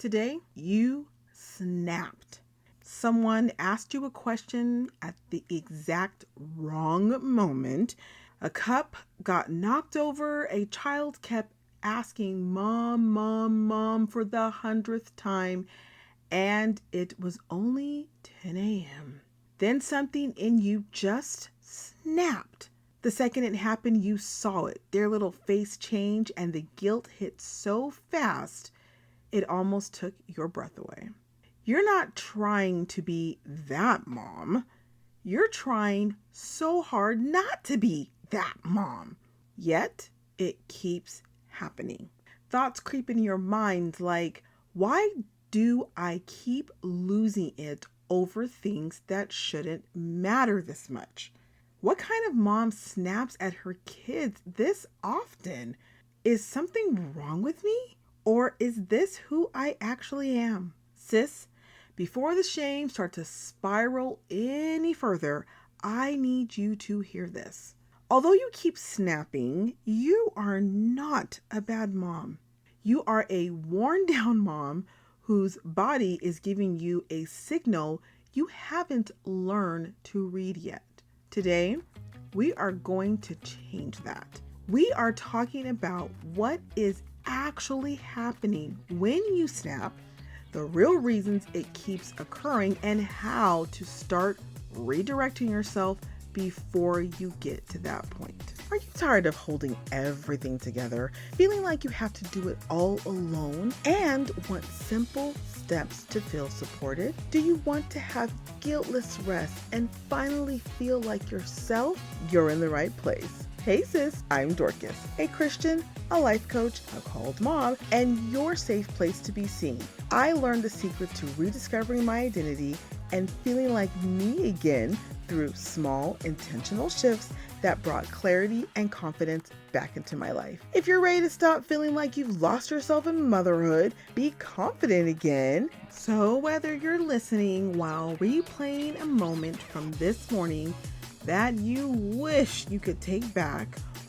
Today, you snapped. Someone asked you a question at the exact wrong moment. A cup got knocked over. A child kept asking, Mom, Mom, Mom, for the 100th time. And it was only 10 a.m. Then something in you just snapped. The second it happened, you saw it. Their little face change, and the guilt hit so fast, it almost took your breath away. You're not trying to be that mom. You're trying so hard not to be that mom. Yet, it keeps happening. Thoughts creep in your mind like, why do I keep losing it over things that shouldn't matter this much? What kind of mom snaps at her kids this often? Is something wrong with me? Or is this who I actually am? Sis, before the shame starts to spiral any further, I need you to hear this. Although you keep snapping, you are not a bad mom. You are a worn down mom whose body is giving you a signal you haven't learned to read yet. Today, we are going to change that. We are talking about what is actually happening when you snap, the real reasons it keeps occurring, and how to start redirecting yourself before you get to that point. Are you tired of holding everything together, feeling like you have to do it all alone, and want simple steps to feel supported? Do you want to have guiltless rest and finally feel like yourself? You're in the right place. Hey sis, I'm Dorcas, a Christian, a life coach, a called mom, and your safe place to be seen. I learned the secret to rediscovering my identity and feeling like me again through small, intentional shifts that brought clarity and confidence back into my life. If you're ready to stop feeling like you've lost yourself in motherhood, be confident again. So whether you're listening while replaying a moment from this morning that you wish you could take back,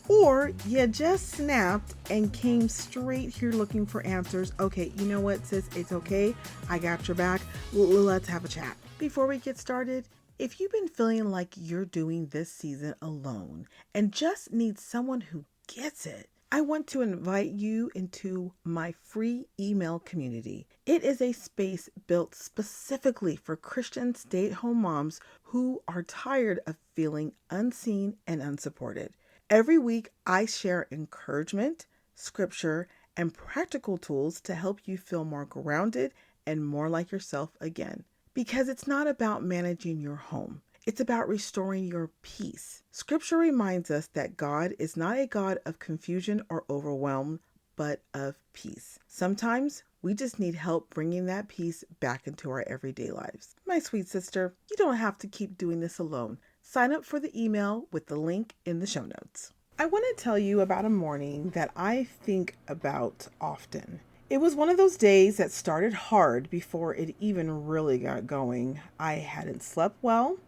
or you just snapped and came straight here looking for answers, okay, you know what, sis, it's okay. I got your back. Let's have a chat. Before we get started, if you've been feeling like you're doing this season alone and just need someone who gets it, I want to invite you into my free email community. It is a space built specifically for Christian stay-at-home moms who are tired of feeling unseen and unsupported. Every week, I share encouragement, scripture, and practical tools to help you feel more grounded and more like yourself again. Because it's not about managing your home. It's about restoring your peace. Scripture reminds us that God is not a God of confusion or overwhelm, but of peace. Sometimes we just need help bringing that peace back into our everyday lives. My sweet sister, you don't have to keep doing this alone. Sign up for the email with the link in the show notes. I want to tell you about a morning that I think about often. It was one of those days that started hard before it even really got going. I hadn't slept well.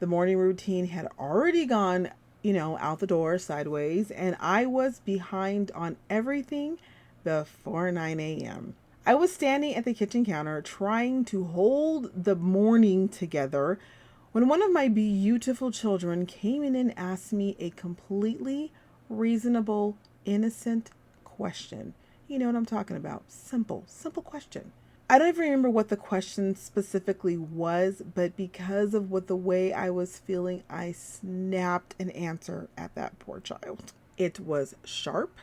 The morning routine had already gone, out the door sideways, and I was behind on everything before 9 a.m. I was standing at the kitchen counter trying to hold the morning together when one of my beautiful children came in and asked me a completely reasonable, innocent question. You know what I'm talking about. Simple question. I don't even remember what the question specifically was, but because of the way I was feeling, I snapped an answer at that poor child. It was sharp,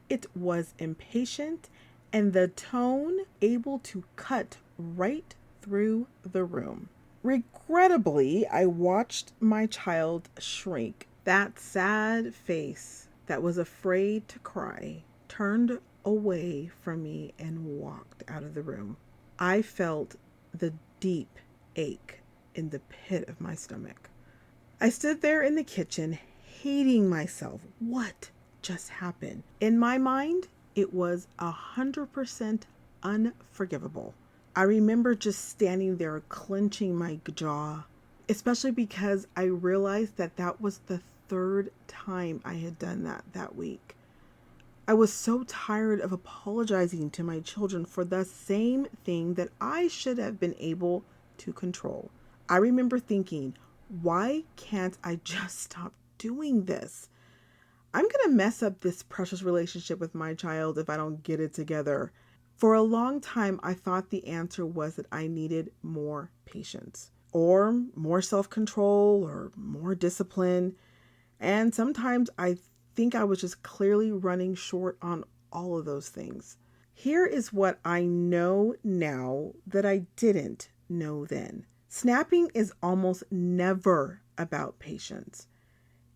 it was impatient, and the tone able to cut right through the room. Regrettably, I watched my child shrink. That sad face that was afraid to cry turned away from me and walked out of the room. I felt the deep ache in the pit of my stomach. I stood there in the kitchen, hating myself. What just happened? In my mind, it was 100% unforgivable. I remember just standing there clenching my jaw, especially because I realized that was the third time I had done that week. I was so tired of apologizing to my children for the same thing that I should have been able to control. I remember thinking, why can't I just stop doing this? I'm going to mess up this precious relationship with my child if I don't get it together. For a long time, I thought the answer was that I needed more patience or more self control or more discipline. And sometimes I think I was just clearly running short on all of those things. Here is what I know now that I didn't know then. Snapping is almost never about patience.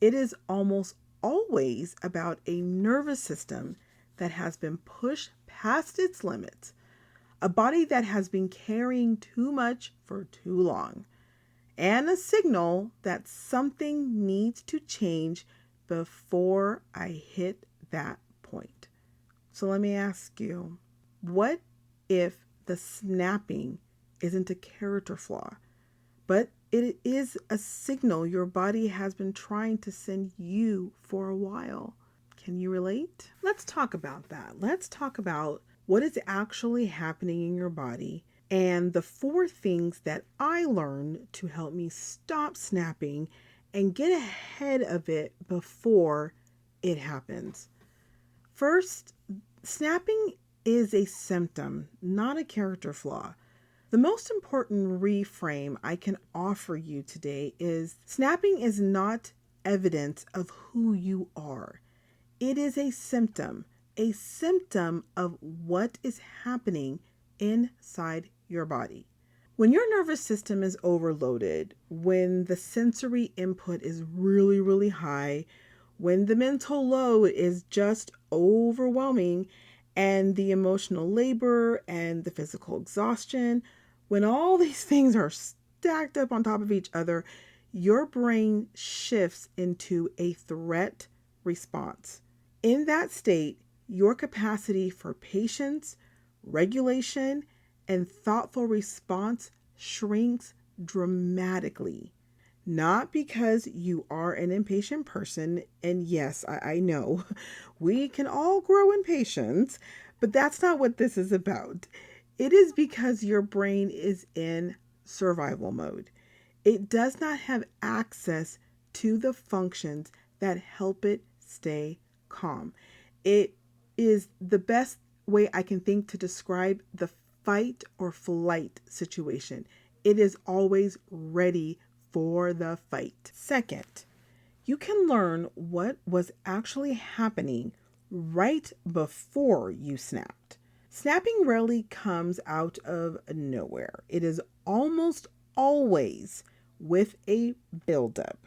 It is almost always about a nervous system that has been pushed past its limits, a body that has been carrying too much for too long, and a signal that something needs to change before I hit that point. So let me ask you, what if the snapping isn't a character flaw, but it is a signal your body has been trying to send you for a while? Can you relate? Let's talk about that. Let's talk about what is actually happening in your body and the 4 things that I learned to help me stop snapping and get ahead of it before it happens. First, snapping is a symptom, not a character flaw. The most important reframe I can offer you today is snapping is not evidence of who you are. It is a symptom of what is happening inside your body. When your nervous system is overloaded, when the sensory input is really, really high, when the mental load is just overwhelming, and the emotional labor and the physical exhaustion, when all these things are stacked up on top of each other, your brain shifts into a threat response. In that state, your capacity for patience, regulation, and thoughtful response shrinks dramatically. Not because you are an impatient person, and yes, I know we can all grow in patience, but that's not what this is about. It is because your brain is in survival mode. It does not have access to the functions that help it stay calm. It is the best way I can think to describe the fight or flight situation. It is always ready for the fight. Second, you can learn what was actually happening right before you snapped. Snapping rarely comes out of nowhere. It is almost always with a buildup.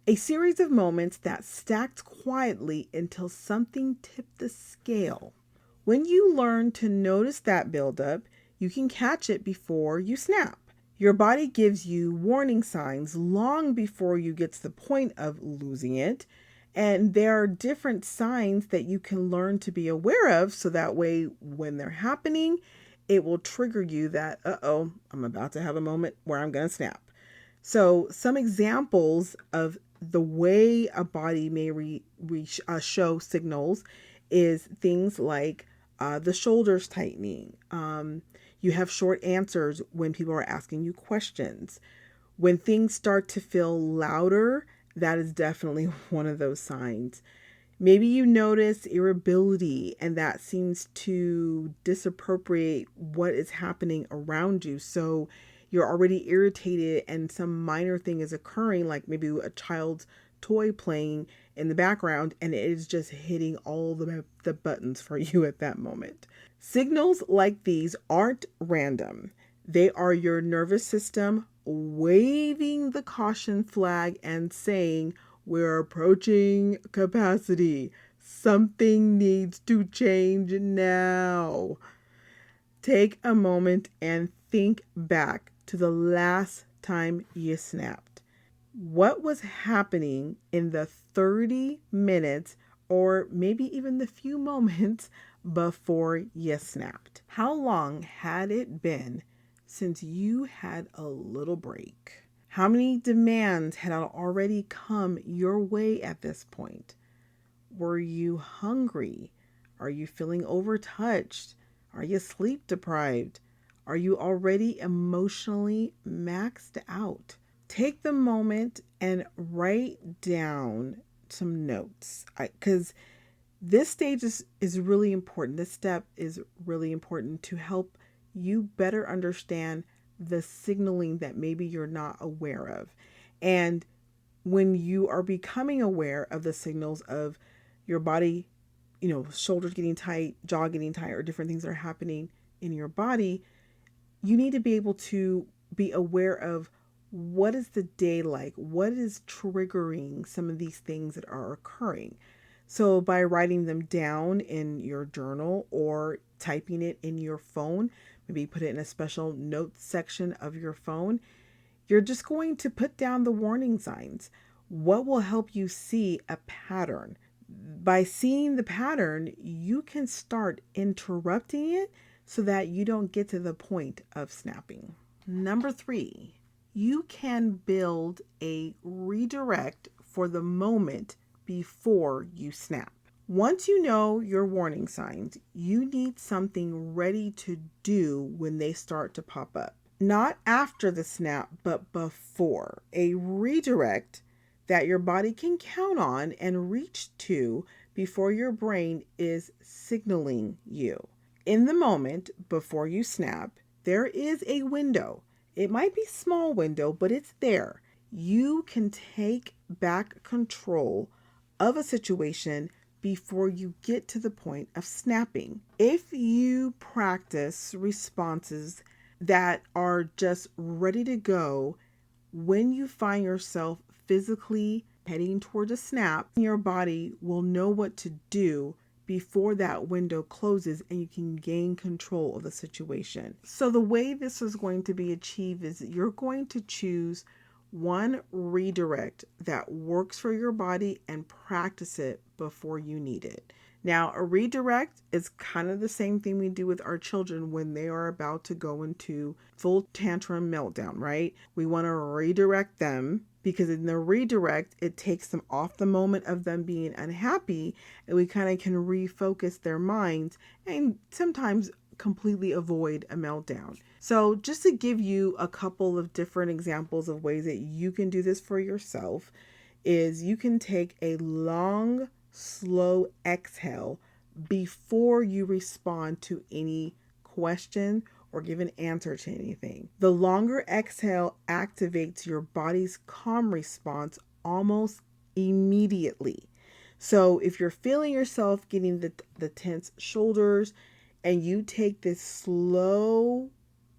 A series of moments that stacked quietly until something tipped the scale. When you learn to notice that buildup, you can catch it before you snap. Your body gives you warning signs long before you get to the point of losing it. And there are different signs that you can learn to be aware of so that way when they're happening, it will trigger you that, I'm about to have a moment where I'm going to snap. So some examples of the way a body may show signals is things like the shoulders tightening. You have short answers when people are asking you questions. When things start to feel louder, that is definitely one of those signs. Maybe you notice irritability and that seems to disappropriate what is happening around you. So you're already irritated and some minor thing is occurring, like maybe a child's toy playing in the background, and it is just hitting all the buttons for you at that moment. Signals like these aren't random. They are your nervous system waving the caution flag and saying, we're approaching capacity. Something needs to change now. Take a moment and think back to the last time you snapped. What was happening in the 30 minutes or maybe even the few moments before you snapped? How long had it been since you had a little break? How many demands had already come your way at this point? Were you hungry? Are you feeling overtouched? Are you sleep deprived? Are you already emotionally maxed out? Take the moment and write down some notes, because this stage is really important. This step is really important to help you better understand the signaling that maybe you're not aware of. And when you are becoming aware of the signals of your body, shoulders getting tight, jaw getting tight, or different things that are happening in your body, you need to be able to be aware of what is the day like, what is triggering some of these things that are occurring. So by writing them down in your journal or typing it in your phone, maybe put it in a special notes section of your phone, you're just going to put down the warning signs. What will help you see a pattern? By seeing the pattern, you can start interrupting it so that you don't get to the point of snapping. Number 3, you can build a redirect for the moment before you snap. Once you know your warning signs, you need something ready to do when they start to pop up. Not after the snap, but before. A redirect that your body can count on and reach to before your brain is signaling you. In the moment before you snap, there is a window. It might be a small window, but it's there. You can take back control of a situation before you get to the point of snapping. If you practice responses that are just ready to go when you find yourself physically heading toward a snap, your body will know what to do before that window closes and you can gain control of the situation. So the way this is going to be achieved is you're going to choose one redirect that works for your body and practice it before you need it. Now, a redirect is kind of the same thing we do with our children when they are about to go into full tantrum meltdown, right? We want to redirect them because in the redirect, it takes them off the moment of them being unhappy, and we kind of can refocus their minds and sometimes completely avoid a meltdown. So just to give you a couple of different examples of ways that you can do this for yourself is you can take a long, slow exhale before you respond to any question or give an answer to anything. The longer exhale activates your body's calm response almost immediately. So if you're feeling yourself getting the tense shoulders and you take this slow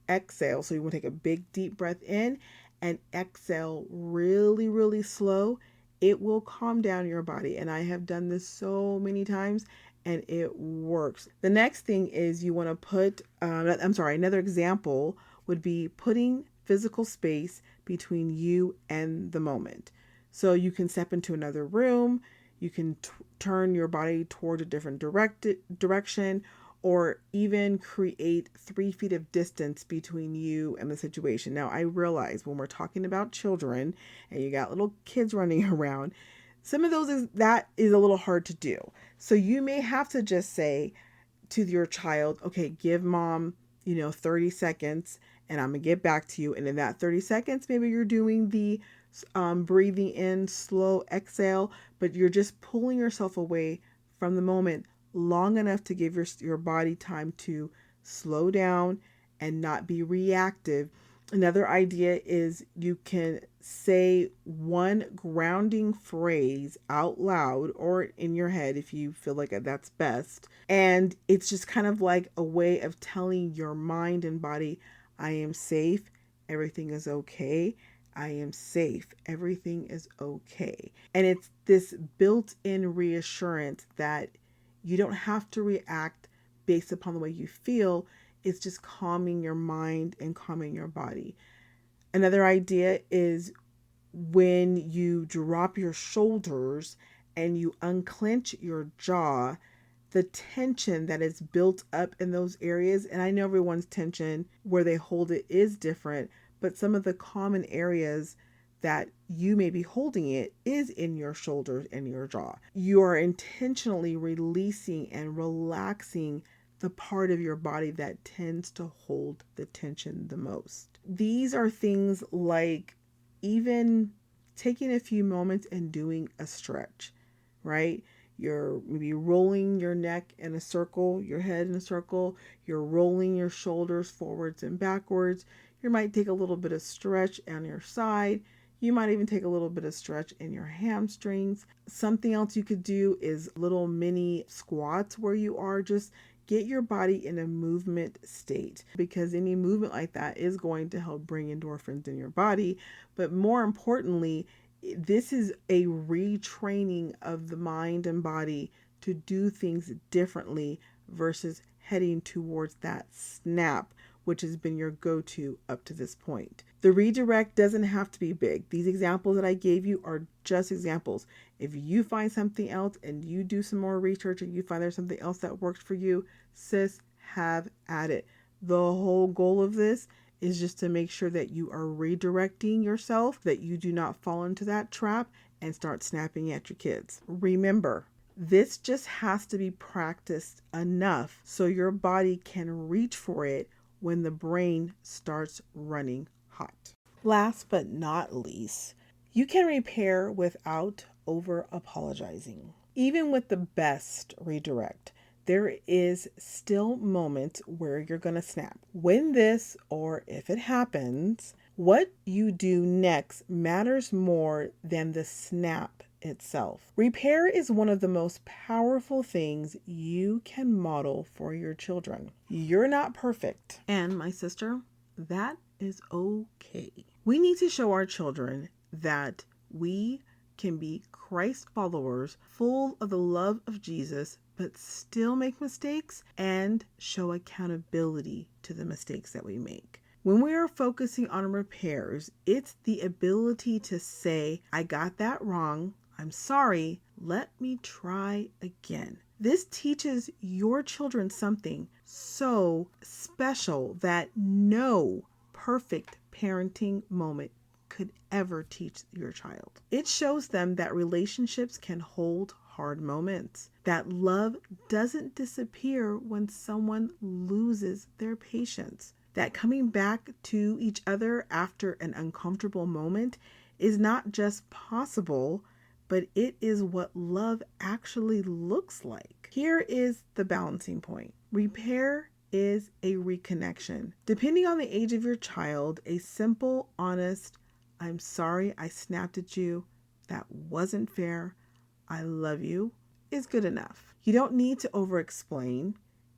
exhale, so you want to take a big deep breath in and exhale really, really slow, it will calm down your body. And I have done this so many times and it works. The next thing is you want to put, another example would be putting physical space between you and the moment. So you can step into another room, you can turn your body toward a different direction, or even create 3 feet of distance between you and the situation. Now, I realize when we're talking about children and you got little kids running around, some of those that is a little hard to do. So you may have to just say to your child, okay, give mom, 30 seconds and I'm going to get back to you. And in that 30 seconds, maybe you're doing the breathing in, slow exhale, but you're just pulling yourself away from the moment long enough to give your body time to slow down and not be reactive. Another idea is you can say one grounding phrase out loud or in your head if you feel like that's best. And it's just kind of like a way of telling your mind and body, I am safe, everything is okay. I am safe, everything is okay. And it's this built-in reassurance that you don't have to react based upon the way you feel. It's just calming your mind and calming your body. Another idea is when you drop your shoulders and you unclench your jaw, the tension that is built up in those areas, and I know everyone's tension where they hold it is different, but some of the common areas that you may be holding it is in your shoulders and your jaw. You are intentionally releasing and relaxing the part of your body that tends to hold the tension the most. These are things like even taking a few moments and doing a stretch, right? You're maybe rolling your neck in a circle, your head in a circle. You're rolling your shoulders forwards and backwards. You might take a little bit of stretch on your side. You might even take a little bit of stretch in your hamstrings. Something else you could do is little mini squats where you are. Just get your body in a movement state, because any movement like that is going to help bring endorphins in your body. But more importantly, this is a retraining of the mind and body to do things differently versus heading towards that snap, which has been your go-to up to this point. The redirect doesn't have to be big. These examples that I gave you are just examples. If you find something else and you do some more research and you find there's something else that works for you, sis, have at it. The whole goal of this is just to make sure that you are redirecting yourself, that you do not fall into that trap and start snapping at your kids. Remember, this just has to be practiced enough so your body can reach for it when the brain starts running hot. Last but not least, you can repair without over apologizing. Even with the best redirect, there is still moments where you're going to snap. When this, or if it happens, what you do next matters more than the snap itself. Repair is one of the most powerful things you can model for your children. You're not perfect. And my sister, that is okay. We need to show our children that we can be Christ followers, full of the love of Jesus, but still make mistakes and show accountability to the mistakes that we make. When we are focusing on repairs, it's the ability to say, I got that wrong. I'm sorry. Let me try again. This teaches your children something so special that no perfect parenting moment could ever teach your child. It shows them that relationships can hold hard moments, that love doesn't disappear when someone loses their patience, that coming back to each other after an uncomfortable moment is not just possible, but it is what love actually looks like. Here is the balancing point. Repair is a reconnection. Depending on the age of your child, a simple, honest, I'm sorry I snapped at you, that wasn't fair, I love you, is good enough. You don't need to over-explain,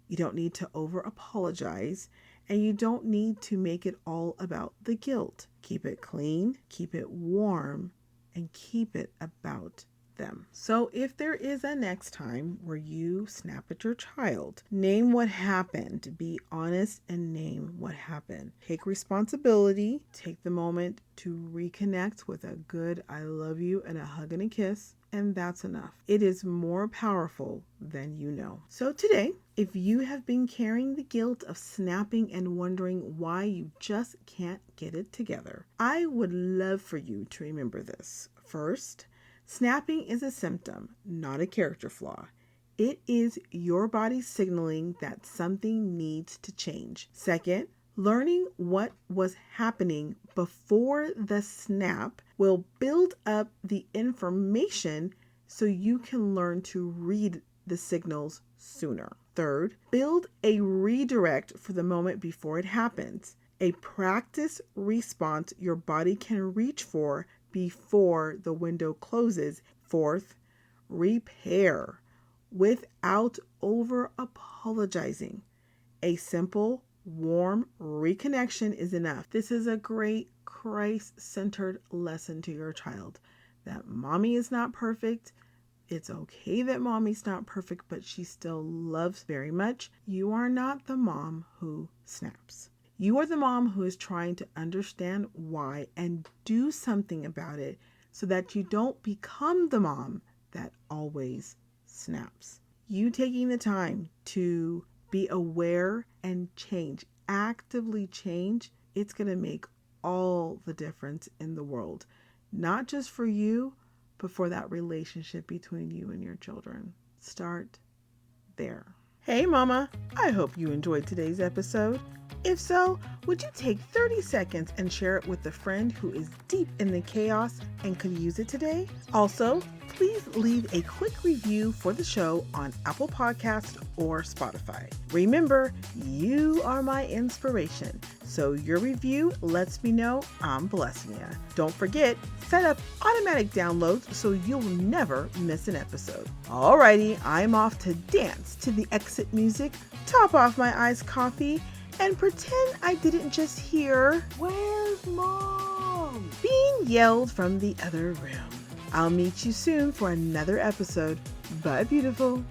you don't need to over-apologize, and you don't need to make it all about the guilt. Keep it clean, keep it warm, and keep it about them. So if there is a next time where you snap at your child, name what happened. Be honest and name what happened. Take responsibility. Take the moment to reconnect with a good I love you and a hug and a kiss. And that's enough. It is more powerful than you know. So today, if you have been carrying the guilt of snapping and wondering why you just can't get it together, I would love for you to remember this. First, snapping is a symptom, not a character flaw. It is your body signaling that something needs to change. Second, learning what was happening before the snap will build up the information so you can learn to read the signals sooner. Third, build a redirect for the moment before it happens. A practice response your body can reach for before the window closes. Fourth, repair without over apologizing. A simple, warm reconnection is enough. This is a great Christ-centered lesson to your child that mommy is not perfect. It's okay that mommy's not perfect, but she still loves very much. You are not the mom who snaps. You are the mom who is trying to understand why and do something about it so that you don't become the mom that always snaps. You taking the time to be aware and change, actively change, it's going to make all the difference in the world. not just for you, but for that relationship between you and your children. Start there. Hey mama, I hope you enjoyed today's episode. If so, would you take 30 seconds and share it with a friend who is deep in the chaos and could use it today? Also, please leave a quick review for the show on Apple Podcasts or Spotify. Remember, you are my inspiration, so your review lets me know I'm blessing you. Don't forget, set up automatic downloads so you'll never miss an episode. Alrighty, I'm off to dance to the exit music, top off my iced coffee, and pretend I didn't just hear, "Where's Mom?" being yelled from the other room. I'll meet you soon for another episode. Bye, beautiful.